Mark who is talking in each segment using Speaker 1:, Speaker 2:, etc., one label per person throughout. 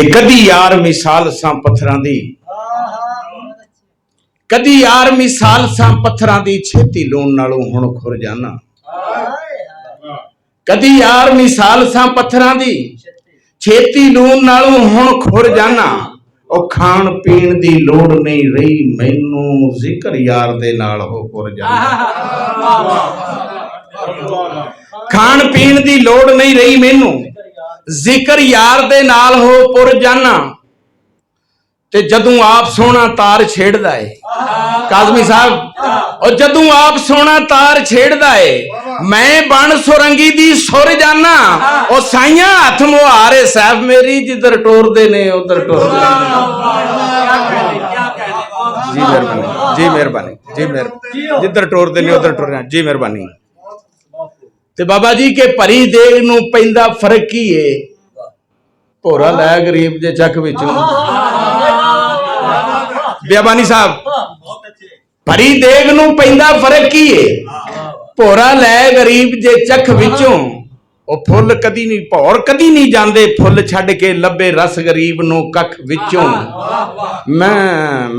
Speaker 1: कदी यार मिसाल सा पत्थरां दी, कदी यार मिसाल सा पत्थरां दी, छेती लूण नालों हुण खुर जाना। कदी यार मिसाल सा पत्थरां दी, छेती लूण नालों हुण खुर जाना। ओ खाण पीण दी लोड़ नहीं रही मैनू, जिक्र यार दे नाल हो पुर जाना। खाण पीण दी लोड़ नहीं रही मैनू, जिक्र यार दे नाल हो पुर जाना। ते जदों आप सोना तार छेड़दा है काज़मी साहब, और जदों आप सोना तार छेड़दा है, मैं बन सुरंगी दी सुर जाना। और साइयां हथ मुहारे साहब मेरी, जिधर टोरदे ने उधर टोरदे। जी मेहरबानी, जी मेहरबानी, जी मेहरबानी, जिधर टोरदे ने उधर टोर। जी मेहरबानी। ते बाबा जी के भरी देग नूं पैंदा फर्क की है, भोरा लै गरीब जे चक विचों। बियाबानी साहब, भरी देग नूं पैंदा फर्क की है, भोरा लै गरीब जे चख विचों। ओ फुल कदी नहीं, भौर कदी नहीं जांदे फुल छड्ड के, लभे रस गरीब नूं कख विचों।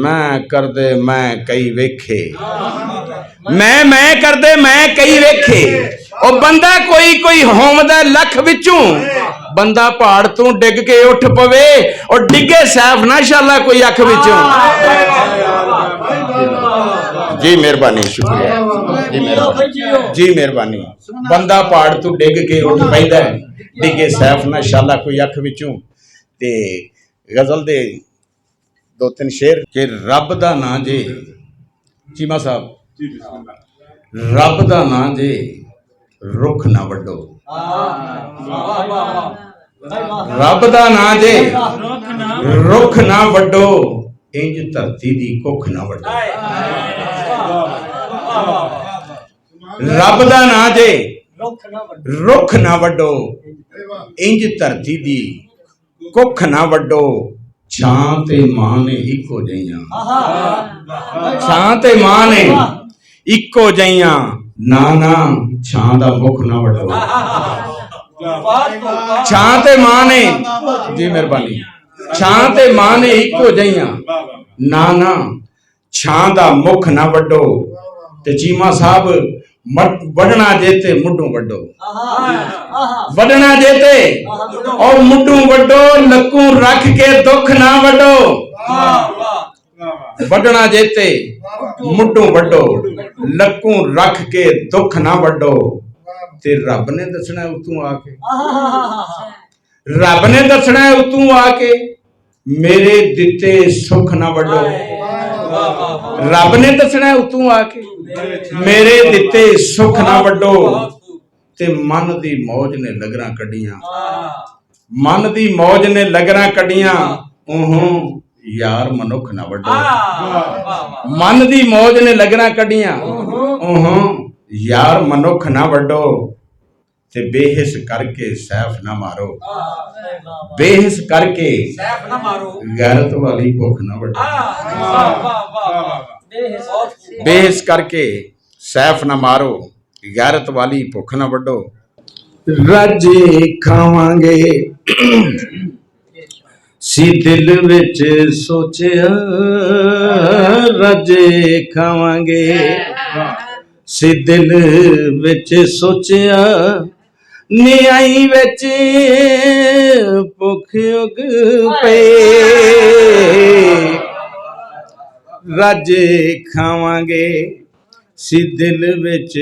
Speaker 1: मैं करदे मैं कई वेखे, मैं करदे मैं कई वेखे। ओ बंदा कोई कोई होमदा लख विचों, बंदा पहाड़ तों डिग के उठ पवे, और डिगे सैफ ना शाला कोई अख विचों। जी मेहरबानी, शुक्रिया जी मेहरबानी, जी मेहरबानी। बंदा पहाड़ तों डिग के उठ पैंदा, डिगे सैफ ना शाला कोई अख विचों। ते गजल दे दो तीन शेर कि रब दा नां जे, चीमा साहब, रब दा नां जे रुख ना वड्डो। रब दा नां जे रुख ना वड्डो, इंज धरती दी कुख ना वड्डो। रब दा नां जे रुख ना वड्डो, इंज धरती दी कुख ना वड्डो। छां ते मां ने इको जइयां, छां ते मां ने इको जइयां, नाना छां दा मुख ना वड्डो। छां ते मां ने, जी मेहरबानी, छां ते मां ने इको जइयां, नाना छां दा मुख ना वड्डो। ते चीमा साहब, वढ़ना जेते मुड्ढों वड्डो, वढ़ना जेते और मुड्ढों वड्डो, लकूं रख के दुख ना वड्डो। वढ़ना जेते मुड्ढों वड्डो, लकूं रख के दुख ना वड्डो। ते रब ने दसना उतों आके, रब ने दसना उतों आके, मेरे दिते सुख ना वड्डो। रब ने दसना उतों आके, मेरे दिते सुख ना वड्डो। ते मन दी मौज ने लगरां कड्डियां, मन दी मौज ने लगरां कड्डियां, ओहों यार मनुख ना वड्डो। मन दी मौज ने लगरां कड्डियां, ओहों यार मनुख ना वड्डो। ते बेहिस करके सैफ ना मारो, बेहिस करके सैफ ना मारो, गैरत वाली भुख ना वड्डो। बेहिस करके सैफ ना मारो, गैरत वाली भुख ना वड्डो। राजे खावांगे सी दिल विच सोचिया, राजे खावांगे सी दिल विच सोचिया, निआई विच भुख उग पे। राजे खावांगे सी दिल विच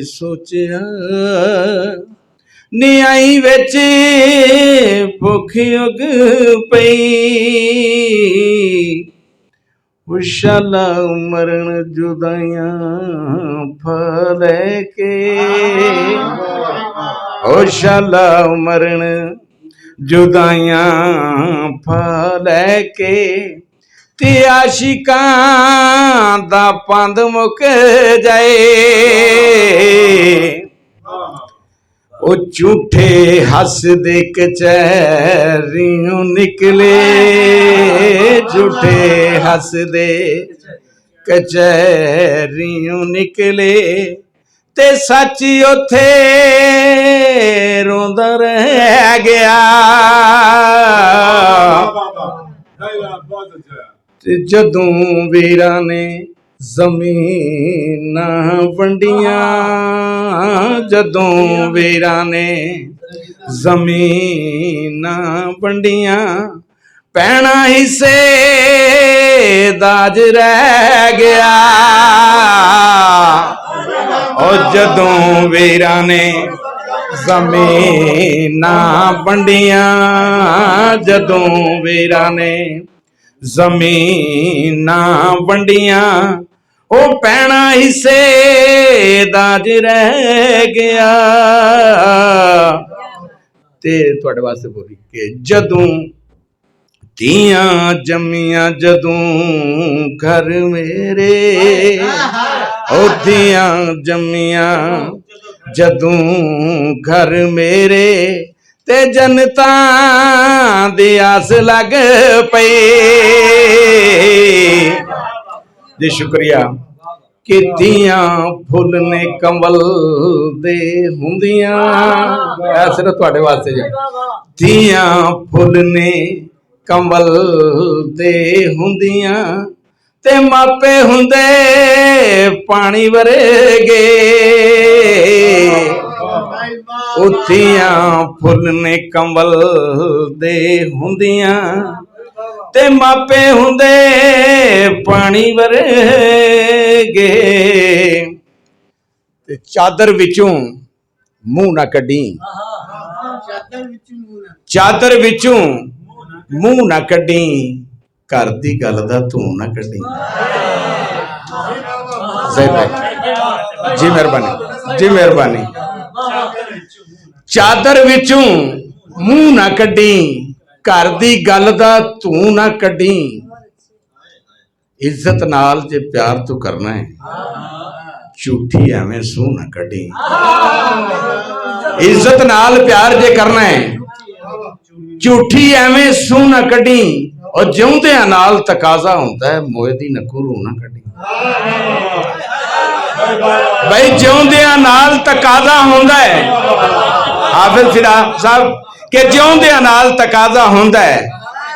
Speaker 1: सोचिया, निआई विच भुख उग पई। शाला मरण जुदाइयां फले के, ओ शाला मरण जुदाइयां फले के। ते आशिकां दा पंध मुक जाए, ओ झूठे हस दे कचहरियों निकले, झूठे हस दे कचहरियों निकले। ते सच उथे ਰੋਂਦਾ ਰਹਿ ਗਿਆ। ਤੇ ਜਦੋਂ ਵੀਰਾਂ ਨੇ ਜ਼ਮੀਨਾਂ ਵੰਡੀਆਂ, ਜਦੋਂ ਵੀਰਾਂ ਨੇ ਜ਼ਮੀਨਾਂ ਵੰਡੀਆਂ, ਪੈਣਾ ਹਿੱਸੇ ਦਾਜ ਰਹਿ ਗਿਆ। ਉਹ ਜਦੋਂ ਵੀਰਾਂ ਨੇ ਜ਼ਮੀਨਾਂ ਵੰਡੀਆਂ, ਜਦੋਂ ਵੀਰਾਂ ਨੇ ਜ਼ਮੀਨਾਂ ਵੰਡੀਆਂ, ਉਹ ਪੈਣਾ ਹਿੱਸੇ ਦਾਜ ਰਹਿ ਗਿਆ। ਤੇ ਤੁਹਾਡੇ ਵਾਸਤੇ ਬੋਲੀ ਕਿ ਜਦੋਂ ਧੀਆਂ ਜੰਮੀਆਂ, ਜਦੋਂ ਘਰ ਮੇਰੇ, ਉਹ ਧੀਆਂ ਜੰਮੀਆਂ ਜਦੋਂ ਘਰ ਮੇਰੇ, ਤੇ ਜਨਤਾ ਦੀ ਆਸ ਲੱਗ ਪਈ। ਜੀ ਸ਼ੁਕਰੀਆ। ਕਿ ਧੀਆਂ ਫੁੱਲ ਨੇ ਕੰਵਲ ਦੇ ਹੁੰਦੀਆਂ, ਇਹ ਸਿਰਫ ਤੁਹਾਡੇ ਵਾਸਤੇ ਜੀ। ਧੀਆਂ ਫੁੱਲ ਨੇ ਕੰਵਲ ਦੇ ਹੁੰਦੀਆਂ, ਤੇ ਮਾਪੇ ਹੁੰਦੇ ਪਾਣੀ ਵਰਗੇ। ਧੀਆਂ ਫੁੱਲ ਨੇ ਕੰਵਲ ਦੇ ਹੁੰਦੀਆਂ, ਤੇ ਮਾਪੇ ਹੁੰਦੇ ਪਾਣੀ ਵਰਗੇ। ਤੇ ਚਾਦਰ ਵਿੱਚੋਂ ਮੂੰਹ ਨਾ ਕੱਢੀ, ਚਾਦਰ ਵਿੱਚੋਂ ਮੂੰਹ ਨਾ ਕੱਢੀ, ਘਰ ਦੀ ਗੱਲ ਦਾ ਤੂੰ ਨਾ ਕੱਢੀ। ਜੀ ਮਿਹਰਬਾਨੀ, ਜੀ ਮਿਹਰਬਾਨੀ। ਚਾਦਰ ਵਿੱਚੋਂ ਮੂੰਹ ਨਾ ਕੱਢੀ, ਘਰ ਦੀ ਗੱਲ ਦਾ ਤੂੰ ਨਾ ਕੱਢੀ। ਇੱਜ਼ਤ ਨਾਲ ਜੇ ਪਿਆਰ ਤੂੰ ਕਰਨਾ ਹੈ, ਝੂਠੀ ਐਵੇਂ ਸੂਹ ਨਾ ਕੱਢੀ। ਇੱਜ਼ਤ ਨਾਲ ਪਿਆਰ ਜੇ ਕਰਨਾ ਹੈ, ਝੂਠੀ ਐਵੇਂ ਸੂਹ ਨਾ ਕੱਢੀ। ਔਰ ਜਿਉਂਦਿਆਂ ਨਾਲ ਤਕਾਜ਼ਾ ਹੁੰਦਾ ਹੈ, ਮੋਏ ਦੀ ਨੱਕੂ ਰੂਹ ਨਾ ਕੱਢੀ। ਬਈ ਜਿਉਂਦਿਆਂ ਨਾਲ ਤਕਾਜ਼ਾ ਹੁੰਦਾ ਹੈ, ਹਾਫਿਜ਼ ਫਿਦਾ ਸਾਹਿਬ, ਕਿ ਜਿਉਂਦਿਆਂ ਨਾਲ ਤਕਾਜ਼ਾ ਹੁੰਦਾ ਹੈ,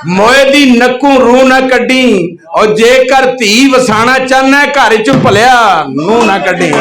Speaker 1: ਮੋਏ ਦੀ ਨੱਕੂ ਰੂਹ ਨਾ ਕੱਢੀ। ਔਰ ਜੇਕਰ ਧੀ ਵਸਾਣਾ ਚਾਹਨਾ, ਘਰ ਚ ਭਲਿਆ ਨੂੰਹ ਨਾ ਕੱਢੀ।